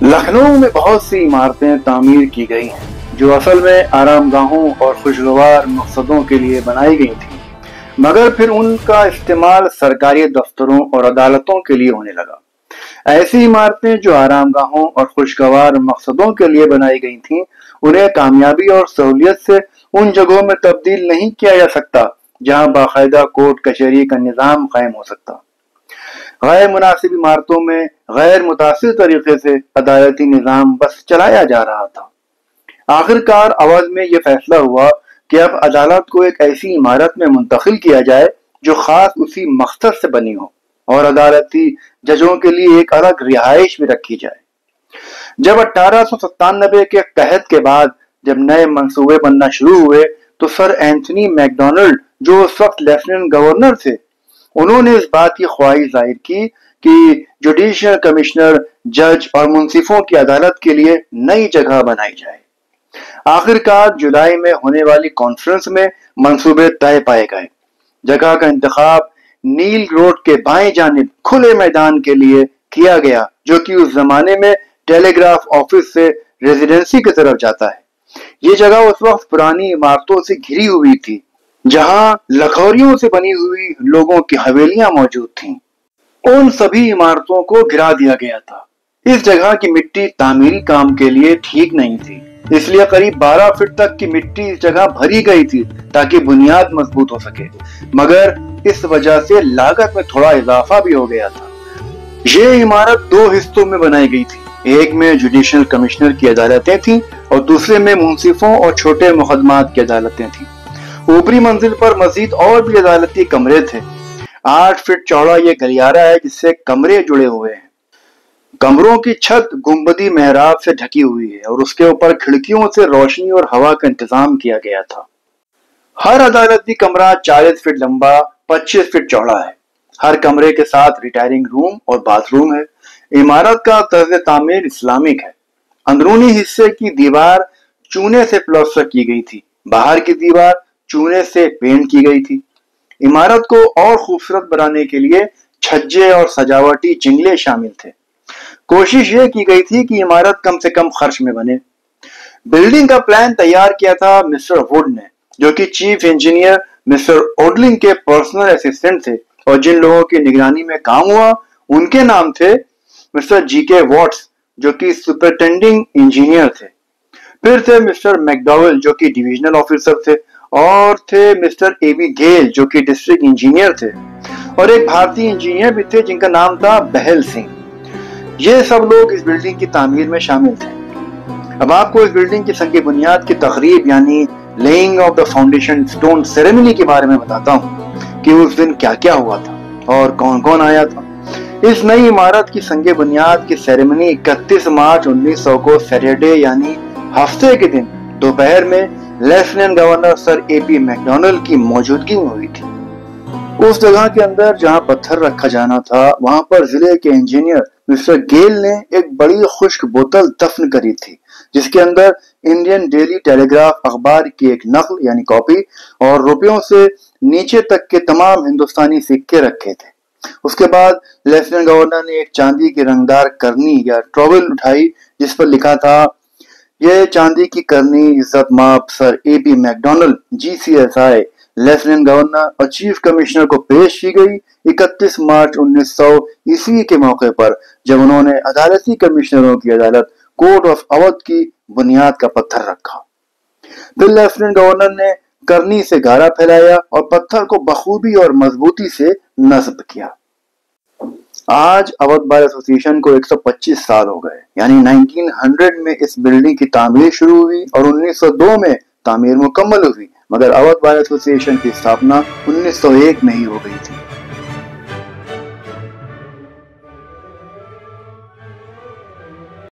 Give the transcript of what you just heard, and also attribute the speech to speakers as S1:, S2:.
S1: लखनऊ में बहुत सी इमारतें तामीर की गई हैं जो असल में आरामगाहों और खुशगवार मकसदों के लिए बनाई गई थी, मगर फिर उनका इस्तेमाल सरकारी दफ्तरों और अदालतों के लिए होने लगा। ऐसी इमारतें जो आरामगाहों और खुशगवार मकसदों के लिए बनाई गई थीं, उन्हें कामयाबी और सहूलियत से उन जगहों में तब्दील नहीं किया जा सकता जहां बाकायदा कोर्ट कचहरी का निज़ाम कायम हो सकता। गैर मुनासिब इमारतों में गैर मुतासिर तरीके से अदालती निज़ाम बस चलाया जा रहा था। आखिरकार अवध में यह फैसला हुआ कि अब अदालत को एक ऐसी इमारत में मुंतकिल किया जाए जो खास उसी मकसद से बनी हो और अदालती जजों के लिए एक अलग रिहाइश भी रखी जाए। जब 1897 के कहत के बाद जब नए मंसूबे बनना शुरू हुए तो सर एंथनी मैकडोनाल्ड, जो उस वक्त लेफ्टिनेंट गवर्नर थे, उन्होंने इस बात की ख्वाहिश जाहिर की कि जुडिशियल कमिश्नर, जज और मुंसिफों की अदालत के लिए नई जगह बनाई जाए। आखिरकार जुलाई में होने वाली कॉन्फ्रेंस में मंसूबे तय पाए गए। जगह का इंतखाब नील रोड के बाएं जानिब खुले मैदान के लिए किया गया, जो कि उस जमाने में टेलीग्राफ ऑफिस से रेजिडेंसी की तरफ जाता है। ये जगह उस वक्त पुरानी इमारतों से घिरी हुई थी, जहां लखोरियों से बनी हुई लोगों की हवेलियां मौजूद थीं। उन सभी इमारतों को गिरा दिया गया था। इस जगह की मिट्टी तामीरी काम के लिए ठीक नहीं थी, इसलिए करीब 12 फीट तक की मिट्टी इस जगह भरी गई थी ताकि बुनियाद मजबूत हो सके, मगर इस वजह से लागत में थोड़ा इजाफा भी हो गया था। ये इमारत 2 हिस्सों में बनाई गई थी। एक में जुडिशियल कमिश्नर की अदालतें थीं और दूसरे में मुंसिफों और छोटे मुकदमात की अदालतें थीं। ऊपरी मंजिल पर मजीद और भी अदालती कमरे थे। 8 फीट चौड़ा ये गलियारा है जिससे कमरे जुड़े हुए हैं। कमरों की छत गुंबदी मेहराब से ढकी हुई है और उसके ऊपर खिड़कियों से रोशनी और हवा का इंतजाम किया गया था। हर अदालती कमरा 40 फीट लंबा, 25 फीट चौड़ा है। हर कमरे के साथ रिटायरिंग रूम और बाथरूम है। इमारत का तर्ज तामीर इस्लामिक है। अंदरूनी हिस्से की दीवार चूने से प्लास्टर की गई थी, बाहर की दीवार चूने से पेंट की गई थी। इमारत को और खूबसूरत बनाने के लिए छज्जे और सजावटी चिंगले शामिल थे। कोशिश ये की गई थी कि इमारत कम से कम खर्च में बने। बिल्डिंग का प्लान तैयार किया था मिस्टर वुड ने, जो कि चीफ इंजीनियर मिस्टर ओडलिंग के पर्सनल असिस्टेंट थे, और जिन लोगों की निगरानी में काम हुआ उनके नाम थे मिस्टर जीके वॉट्स, जो कि सुपरिटेंडिंग इंजीनियर थे। फिर थे मिस्टर मैकडॉवेल, जो कि डिविजनल ऑफिसर थे, और थे मिस्टर एबी गेल, जो कि डिस्ट्रिक्ट इंजीनियर थे, और एक भारतीय इंजीनियर भी थे जिनका नाम था बहल सिंह। ये सब लोग इस बिल्डिंग की तामीर में शामिल थे। अब आपको इस बिल्डिंग की संग बुनियाद की तकरीब यानी laying of the foundation stone ceremony के बारे में बताता हूँ कि उस दिन क्या क्या हुआ था और कौन कौन आया था। इस नई इमारत की संग बुनियाद की सेरेमनी 31 मार्च 1900 को सैटरडे यानी हफ्ते के दिन दोपहर में lieutenant governor sir AP McDonald की मौजूदगी में हुई थी। उस जगह के अंदर जहां पत्थर रखा जाना था, वहां पर जिले के इंजीनियर मिस्टर गेल ने एक बड़ी खुश्क बोतल दफन करी थी, जिसके अंदर इंडियन डेली टेलीग्राफ अखबार की एक नकल यानी कॉपी और रुपयों से नीचे तक के तमाम हिंदुस्तानी सिक्के रखे थे। उसके बाद लेफ्टिनेंट गवर्नर ने एक चांदी की रंगदार करनी या ट्रॉवल उठाई, जिस पर लिखा था, यह चांदी की करनी इज्जत माप sir AP McDonald GCSI lieutenant governor और चीफ कमिश्नर को पेश की गई 31 मार्च 1900 ईस्वी के मौके पर, जब उन्होंने अदालती कमिश्नरों की अदालत कोर्ट ऑफ अवध की बुनियाद का पत्थर रखा। फिर लेफ्टिनेंट गवर्नर ने करनी से गारा फैलाया और पत्थर को बखूबी और मजबूती से नस्ब किया। आज अवध बार एसोसिएशन को 125 साल हो गए, यानी 1900 में इस बिल्डिंग की तामीर शुरू हुई और 1902 में तामीर मुकम्मल हुई, मगर अवध बार एसोसिएशन की स्थापना 1901 में ही हो गई थी।